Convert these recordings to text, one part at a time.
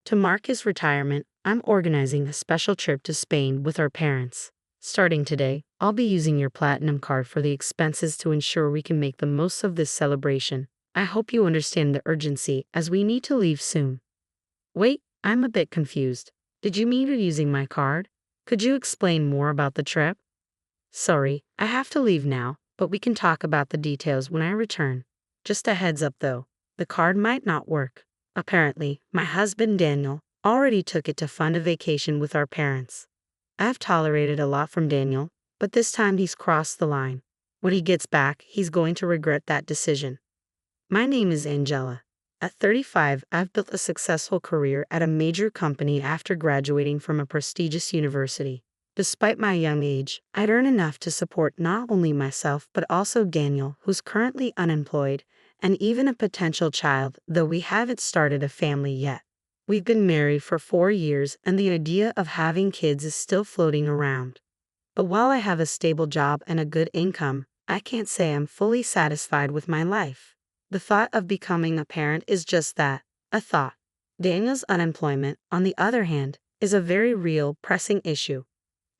To mark his retirement, I'm organizing a special trip to Spain with our parents. Starting today, I'll be using your Platinum card for the expenses to ensure we can make the most of this celebration. I hope you understand the urgency as we need to leave soon. Wait, I'm a bit confused. Did you mean you're using my card? Could you explain more about the trip? Sorry, I have to leave now, but we can talk about the details when I return. Just a heads up though, the card might not work. Apparently, my husband Daniel already took it to fund a vacation with our parents. I've tolerated a lot from Daniel, but this time he's crossed the line. When he gets back, he's going to regret that decision. My name is Angela. At 35, I've built a successful career at a major company after graduating from a prestigious university. Despite my young age, I'd earn enough to support not only myself but also Daniel, who's currently unemployed, and even a potential child, though we haven't started a family yet. We've been married for 4 years, and the idea of having kids is still floating around. But while I have a stable job and a good income, I can't say I'm fully satisfied with my life. The thought of becoming a parent is just that, a thought. Daniel's unemployment, on the other hand, is a very real, pressing issue.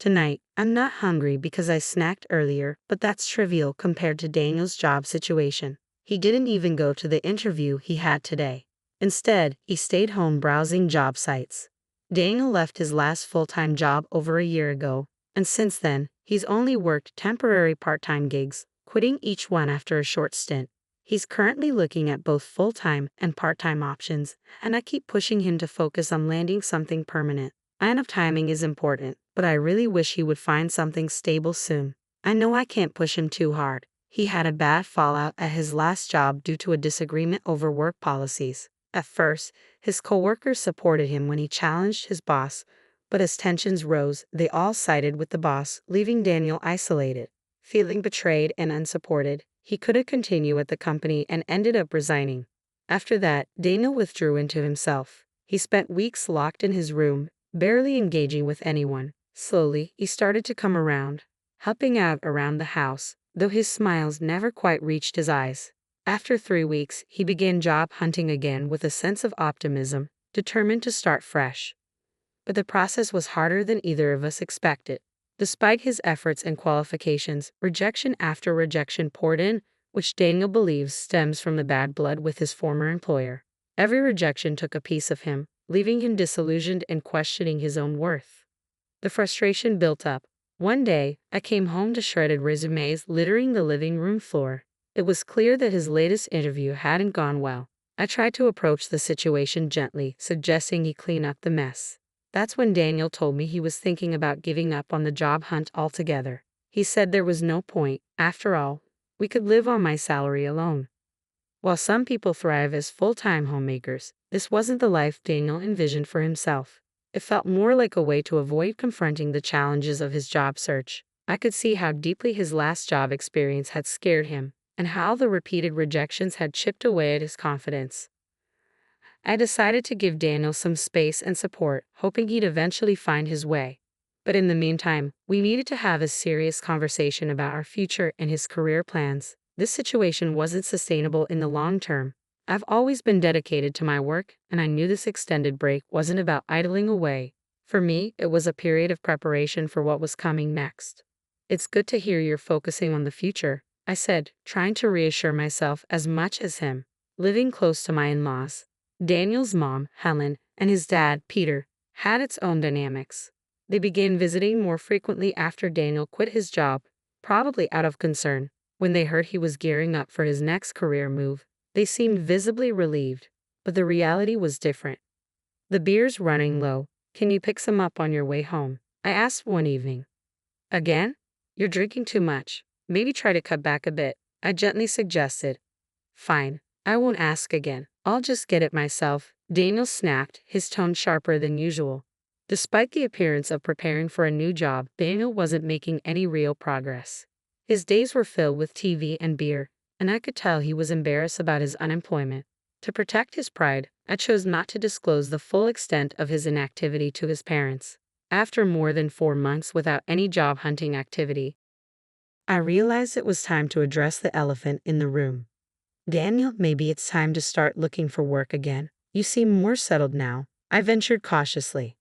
Tonight, I'm not hungry because I snacked earlier, but that's trivial compared to Daniel's job situation. He didn't even go to the interview he had today. Instead, he stayed home browsing job sites. Daniel left his last full-time job over a year ago, and since then, he's only worked temporary part-time gigs, quitting each one after a short stint. He's currently looking at both full-time and part-time options, and I keep pushing him to focus on landing something permanent. I know timing is important, but I really wish he would find something stable soon. I know I can't push him too hard. He had a bad fallout at his last job due to a disagreement over work policies. At first, his coworkers supported him when he challenged his boss, but as tensions rose, they all sided with the boss, leaving Daniel isolated. Feeling betrayed and unsupported, he couldn't continue at the company and ended up resigning. After that, Daniel withdrew into himself. He spent weeks locked in his room, barely engaging with anyone. Slowly, he started to come around, helping out around the house, though his smiles never quite reached his eyes. After 3 weeks, he began job hunting again with a sense of optimism, determined to start fresh. But the process was harder than either of us expected. Despite his efforts and qualifications, rejection after rejection poured in, which Daniel believes stems from the bad blood with his former employer. Every rejection took a piece of him, leaving him disillusioned and questioning his own worth. The frustration built up. One day, I came home to shredded resumes littering the living room floor. It was clear that his latest interview hadn't gone well. I tried to approach the situation gently, suggesting he clean up the mess. That's when Daniel told me he was thinking about giving up on the job hunt altogether. He said there was no point. After all, we could live on my salary alone. While some people thrive as full-time homemakers, this wasn't the life Daniel envisioned for himself. It felt more like a way to avoid confronting the challenges of his job search. I could see how deeply his last job experience had scared him, and how the repeated rejections had chipped away at his confidence. I decided to give Daniel some space and support, hoping he'd eventually find his way. But in the meantime, we needed to have a serious conversation about our future and his career plans. This situation wasn't sustainable in the long term. I've always been dedicated to my work, and I knew this extended break wasn't about idling away. For me, it was a period of preparation for what was coming next. It's good to hear you're focusing on the future, I said, trying to reassure myself as much as him. Living close to my in-laws, Daniel's mom, Helen, and his dad, Peter, had its own dynamics. They began visiting more frequently after Daniel quit his job, probably out of concern. When they heard he was gearing up for his next career move, they seemed visibly relieved, but the reality was different. "The beer's running low. Can you pick some up on your way home?" I asked one evening. "Again? You're drinking too much. Maybe try to cut back a bit," I gently suggested. "Fine, I won't ask again. I'll just get it myself," Daniel snapped, his tone sharper than usual. Despite the appearance of preparing for a new job, Daniel wasn't making any real progress. His days were filled with TV and beer, and I could tell he was embarrassed about his unemployment. To protect his pride, I chose not to disclose the full extent of his inactivity to his parents. After more than 4 months without any job hunting activity, I realized it was time to address the elephant in the room. "Daniel, maybe it's time to start looking for work again. You seem more settled now. I ventured cautiously.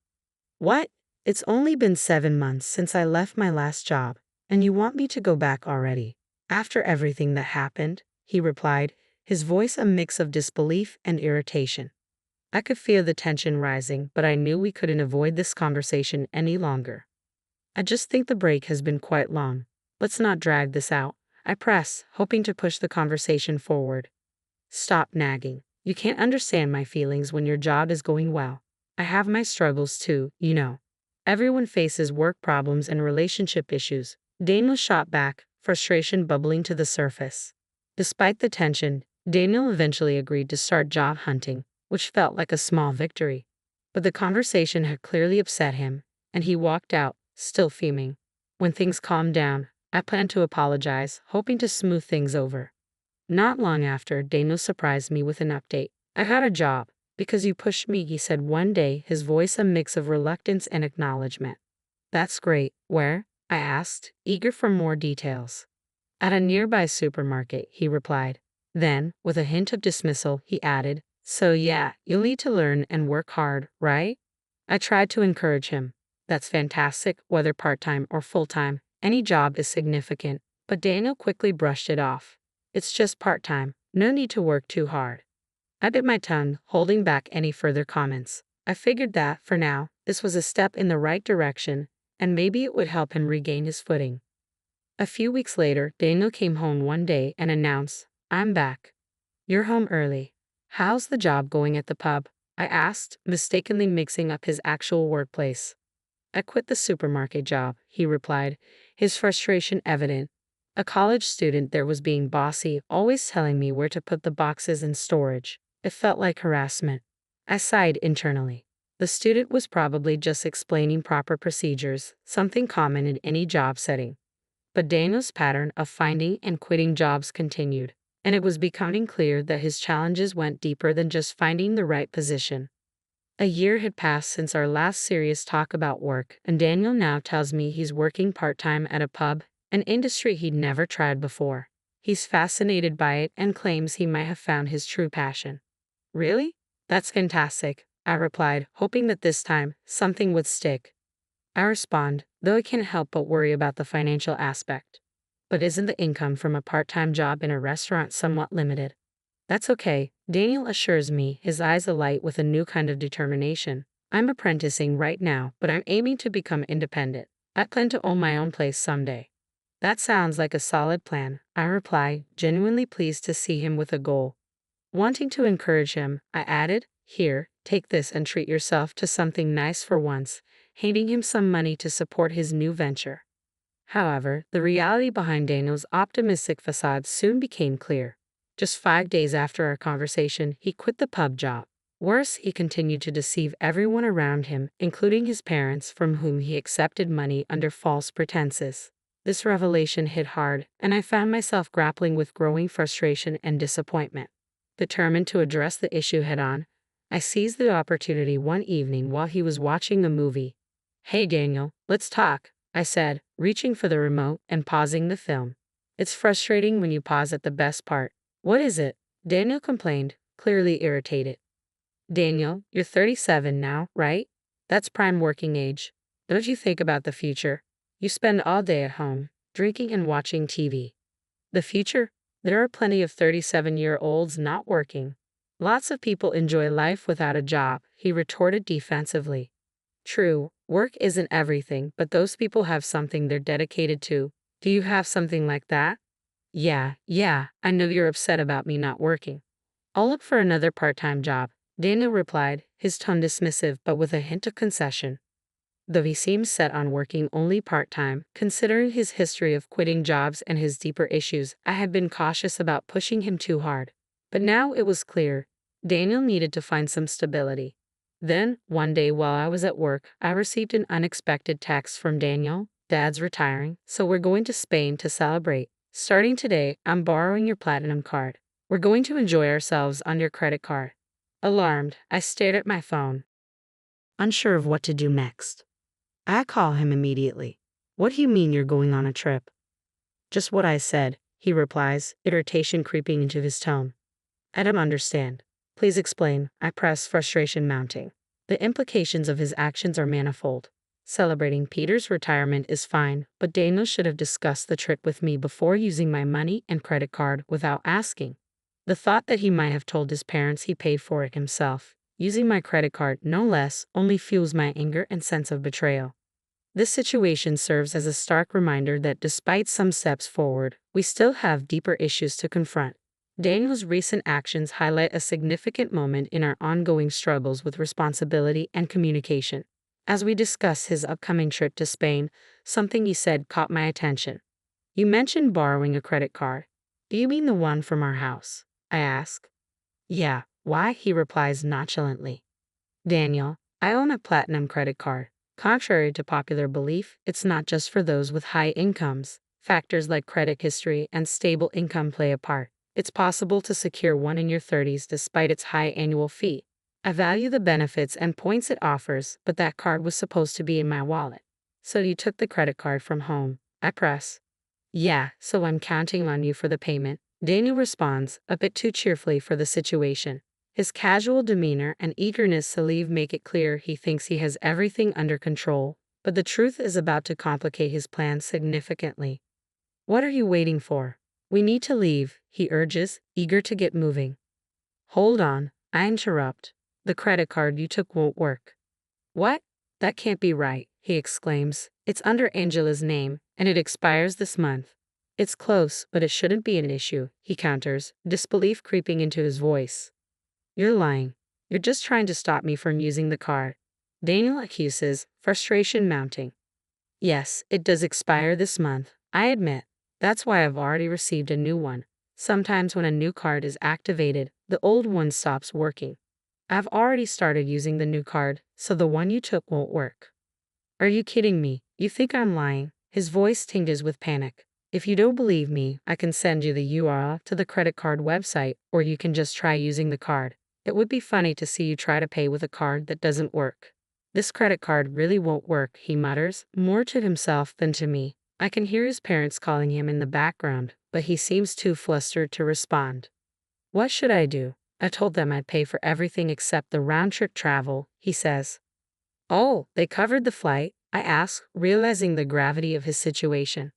What? It's only been 7 months since I left my last job, and you want me to go back already? After everything that happened, he replied, his voice a mix of disbelief and irritation. I could feel the tension rising, but I knew we couldn't avoid this conversation any longer. I just think the break has been quite long. Let's not drag this out. I press, hoping to push the conversation forward. Stop nagging. You can't understand my feelings when your job is going well. I have my struggles too, you know. Everyone faces work problems and relationship issues. Daniel shot back, frustration bubbling to the surface. Despite the tension, Daniel eventually agreed to start job hunting, which felt like a small victory. But the conversation had clearly upset him, and he walked out, still fuming. When things calmed down, I planned to apologize, hoping to smooth things over. Not long after, Daniel surprised me with an update. I got a job. Because you pushed me, he said one day, his voice a mix of reluctance and acknowledgement. That's great. Where? I asked, eager for more details. At a nearby supermarket, he replied. Then, with a hint of dismissal, he added, so yeah, you'll need to learn and work hard, right? I tried to encourage him. That's fantastic, whether part-time or full-time. Any job is significant. But Daniel quickly brushed it off. It's just part-time. No need to work too hard. I bit my tongue, holding back any further comments. I figured that, for now, this was a step in the right direction, and maybe it would help him regain his footing. A few weeks later, Daniel came home one day and announced, I'm back. You're home early. How's the job going at the pub? I asked, mistakenly mixing up his actual workplace. I quit the supermarket job, he replied, his frustration evident. A college student there was being bossy, always telling me where to put the boxes in storage. It felt like harassment. I sighed internally. The student was probably just explaining proper procedures, something common in any job setting. But Daniel's pattern of finding and quitting jobs continued, and it was becoming clear that his challenges went deeper than just finding the right position. A year had passed since our last serious talk about work, and Daniel now tells me he's working part-time at a pub, an industry he'd never tried before. He's fascinated by it and claims he might have found his true passion. Really? That's fantastic, I replied, hoping that this time, something would stick. I respond, though I can't help but worry about the financial aspect. But isn't the income from a part-time job in a restaurant somewhat limited? That's okay, Daniel assures me, his eyes alight with a new kind of determination. I'm apprenticing right now, but I'm aiming to become independent. I plan to own my own place someday. That sounds like a solid plan, I reply, genuinely pleased to see him with a goal. Wanting to encourage him, I added, here, take this and treat yourself to something nice for once, handing him some money to support his new venture. However, the reality behind Daniel's optimistic facade soon became clear. Just 5 days after our conversation, he quit the pub job. Worse, he continued to deceive everyone around him, including his parents, from whom he accepted money under false pretenses. This revelation hit hard, and I found myself grappling with growing frustration and disappointment. Determined to address the issue head-on, I seized the opportunity one evening while he was watching a movie. Hey Daniel, let's talk, I said, reaching for the remote and pausing the film. It's frustrating when you pause at the best part. What is it? Daniel complained, clearly irritated. Daniel, you're 37 now, right? That's prime working age. Don't you think about the future? You spend all day at home, drinking and watching TV. The future? There are plenty of 37-year-olds not working. Lots of people enjoy life without a job, he retorted defensively. True, work isn't everything, but those people have something they're dedicated to. Do you have something like that? Yeah, I know you're upset about me not working. I'll look for another part-time job, Daniel replied, his tone dismissive but with a hint of concession. Though he seemed set on working only part-time, considering his history of quitting jobs and his deeper issues, I had been cautious about pushing him too hard. But now it was clear, Daniel needed to find some stability. Then, one day while I was at work, I received an unexpected text from Daniel. Dad's retiring, so we're going to Spain to celebrate. Starting today, I'm borrowing your platinum card. We're going to enjoy ourselves on your credit card. Alarmed, I stared at my phone, unsure of what to do next. I call him immediately. What do you mean you're going on a trip? Just what I said, he replies, irritation creeping into his tone. I don't understand. Please explain, I press, frustration mounting. The implications of his actions are manifold. Celebrating Peter's retirement is fine, but Daniel should have discussed the trip with me before using my money and credit card without asking. The thought that he might have told his parents he paid for it himself, using my credit card no less, only fuels my anger and sense of betrayal. This situation serves as a stark reminder that despite some steps forward, we still have deeper issues to confront. Daniel's recent actions highlight a significant moment in our ongoing struggles with responsibility and communication. As we discuss his upcoming trip to Spain, something he said caught my attention. You mentioned borrowing a credit card. Do you mean the one from our house? I ask. Yeah, why? He replies nonchalantly. Daniel, I own a platinum credit card. Contrary to popular belief, it's not just for those with high incomes. Factors like credit history and stable income play a part. It's possible to secure one in your 30s despite its high annual fee. I value the benefits and points it offers, but that card was supposed to be in my wallet. So you took the credit card from home. I press. Yeah, so I'm counting on you for the payment. Daniel responds, a bit too cheerfully for the situation. His casual demeanor and eagerness to leave make it clear he thinks he has everything under control, but the truth is about to complicate his plans significantly. What are you waiting for? We need to leave, he urges, eager to get moving. Hold on, I interrupt. The credit card you took won't work. What? That can't be right, he exclaims. It's under Angela's name, and it expires this month. It's close, but it shouldn't be an issue, he counters, disbelief creeping into his voice. You're lying. You're just trying to stop me from using the card. Daniel accuses, frustration mounting. Yes, it does expire this month, I admit. That's why I've already received a new one. Sometimes when a new card is activated, the old one stops working. I've already started using the new card, so the one you took won't work. Are you kidding me? You think I'm lying? His voice tinges with panic. If you don't believe me, I can send you the URL to the credit card website, or you can just try using the card. It would be funny to see you try to pay with a card that doesn't work. This credit card really won't work, he mutters, more to himself than to me. I can hear his parents calling him in the background, but he seems too flustered to respond. What should I do? I told them I'd pay for everything except the round-trip travel, he says. Oh, they covered the flight? I ask, realizing the gravity of his situation.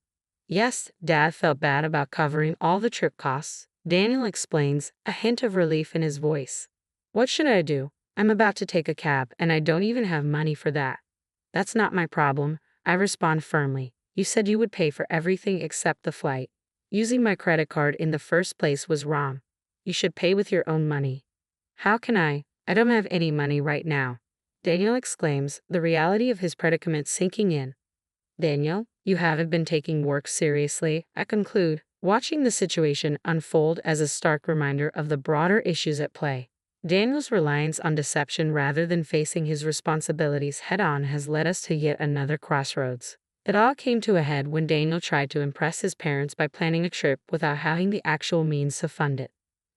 Yes, Dad felt bad about covering all the trip costs, Daniel explains, a hint of relief in his voice. What should I do? I'm about to take a cab, and I don't even have money for that. That's not my problem, I respond firmly. You said you would pay for everything except the flight. Using my credit card in the first place was wrong. You should pay with your own money. How can I? I don't have any money right now, Daniel exclaims, the reality of his predicament sinking in. Daniel, you haven't been taking work seriously, I conclude, watching the situation unfold as a stark reminder of the broader issues at play. Daniel's reliance on deception rather than facing his responsibilities head-on has led us to yet another crossroads. It all came to a head when Daniel tried to impress his parents by planning a trip without having the actual means to fund it.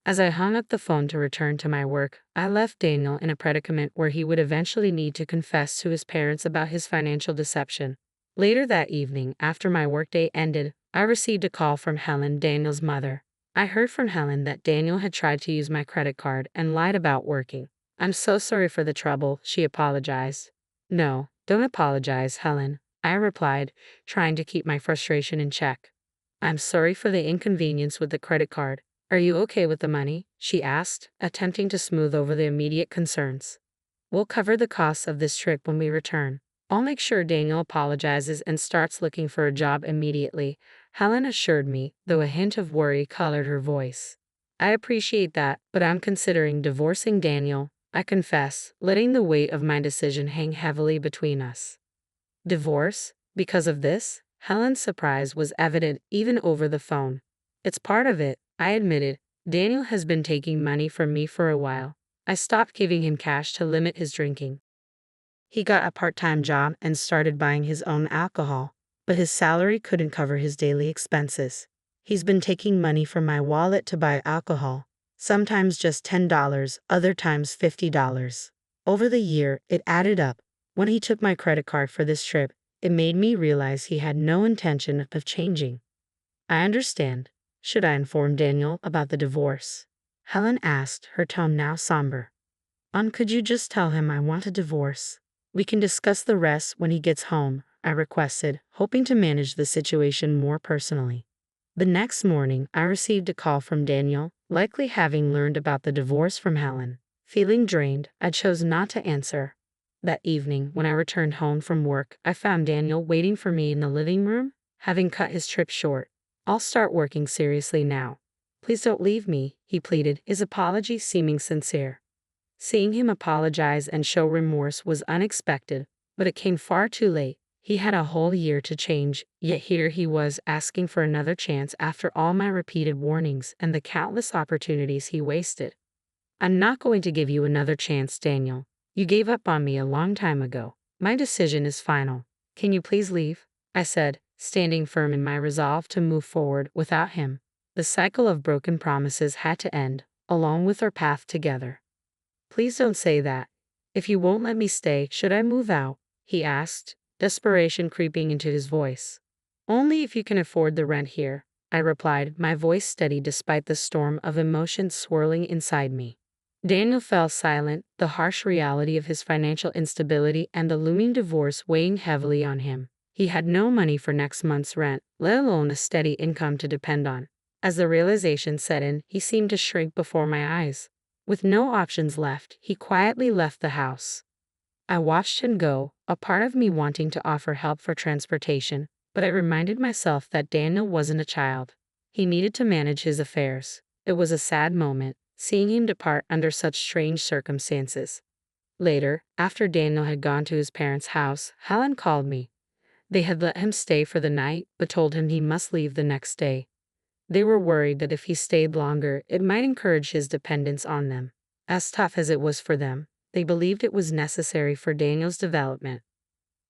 As I hung up the phone to return to my work, I left Daniel in a predicament where he would eventually need to confess to his parents about his financial deception. Later that evening, after my workday ended, I received a call from Helen, Daniel's mother. I heard from Helen that Daniel had tried to use my credit card and lied about working. I'm so sorry for the trouble, she apologized. No, don't apologize, Helen, I replied, trying to keep my frustration in check. I'm sorry for the inconvenience with the credit card. Are you okay with the money? She asked, attempting to smooth over the immediate concerns. We'll cover the costs of this trip when we return. I'll make sure Daniel apologizes and starts looking for a job immediately, Helen assured me, though a hint of worry colored her voice. I appreciate that, but I'm considering divorcing Daniel, I confess, letting the weight of my decision hang heavily between us. Divorce? Because of this? Helen's surprise was evident even over the phone. It's part of it, I admitted. Daniel has been taking money from me for a while. I stopped giving him cash to limit his drinking. He got a part-time job and started buying his own alcohol, but his salary couldn't cover his daily expenses. He's been taking money from my wallet to buy alcohol, sometimes just $10, other times $50. Over the year, it added up. When he took my credit card for this trip, it made me realize he had no intention of changing. I understand. Should I inform Daniel about the divorce? Helen asked, her tone now somber. Could you just tell him I want a divorce? We can discuss the rest when he gets home, I requested, hoping to manage the situation more personally. The next morning, I received a call from Daniel, likely having learned about the divorce from Helen. Feeling drained, I chose not to answer. That evening, when I returned home from work, I found Daniel waiting for me in the living room, having cut his trip short. I'll start working seriously now. Please don't leave me, he pleaded, his apology seeming sincere. Seeing him apologize and show remorse was unexpected, but it came far too late. He had a whole year to change, yet here he was asking for another chance after all my repeated warnings and the countless opportunities he wasted. I'm not going to give you another chance, Daniel. You gave up on me a long time ago. My decision is final. Can you please leave? I said, standing firm in my resolve to move forward without him. The cycle of broken promises had to end, along with our path together. Please don't say that. If you won't let me stay, should I move out? He asked, desperation creeping into his voice. Only if you can afford the rent here, I replied, my voice steady despite the storm of emotions swirling inside me. Daniel fell silent, the harsh reality of his financial instability and the looming divorce weighing heavily on him. He had no money for next month's rent, let alone a steady income to depend on. As the realization set in, he seemed to shrink before my eyes. With no options left, he quietly left the house. I watched him go, a part of me wanting to offer help for transportation, but I reminded myself that Daniel wasn't a child. He needed to manage his affairs. It was a sad moment, seeing him depart under such strange circumstances. Later, after Daniel had gone to his parents' house, Helen called me. They had let him stay for the night, but told him he must leave the next day. They were worried that if he stayed longer, it might encourage his dependence on them. As tough as it was for them, they believed it was necessary for Daniel's development.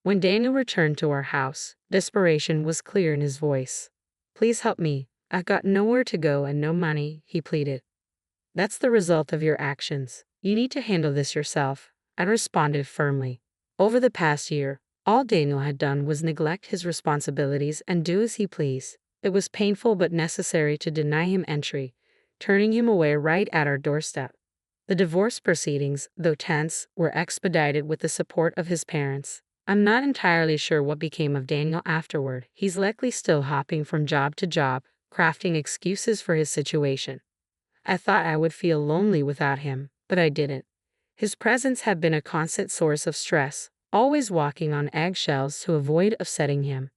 When Daniel returned to our house, desperation was clear in his voice. Please help me. I've got nowhere to go and no money, he pleaded. That's the result of your actions. You need to handle this yourself, I responded firmly. Over the past year, all Daniel had done was neglect his responsibilities and do as he pleased. It was painful but necessary to deny him entry, turning him away right at our doorstep. The divorce proceedings, though tense, were expedited with the support of his parents. I'm not entirely sure what became of Daniel afterward. He's likely still hopping from job to job, crafting excuses for his situation. I thought I would feel lonely without him, but I didn't. His presence had been a constant source of stress, always walking on eggshells to avoid upsetting him.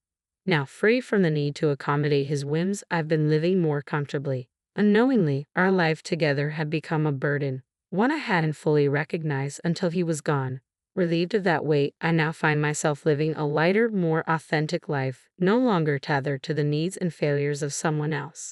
Now free from the need to accommodate his whims, I've been living more comfortably. Unknowingly, our life together had become a burden, one I hadn't fully recognized until he was gone. Relieved of that weight, I now find myself living a lighter, more authentic life, no longer tethered to the needs and failures of someone else.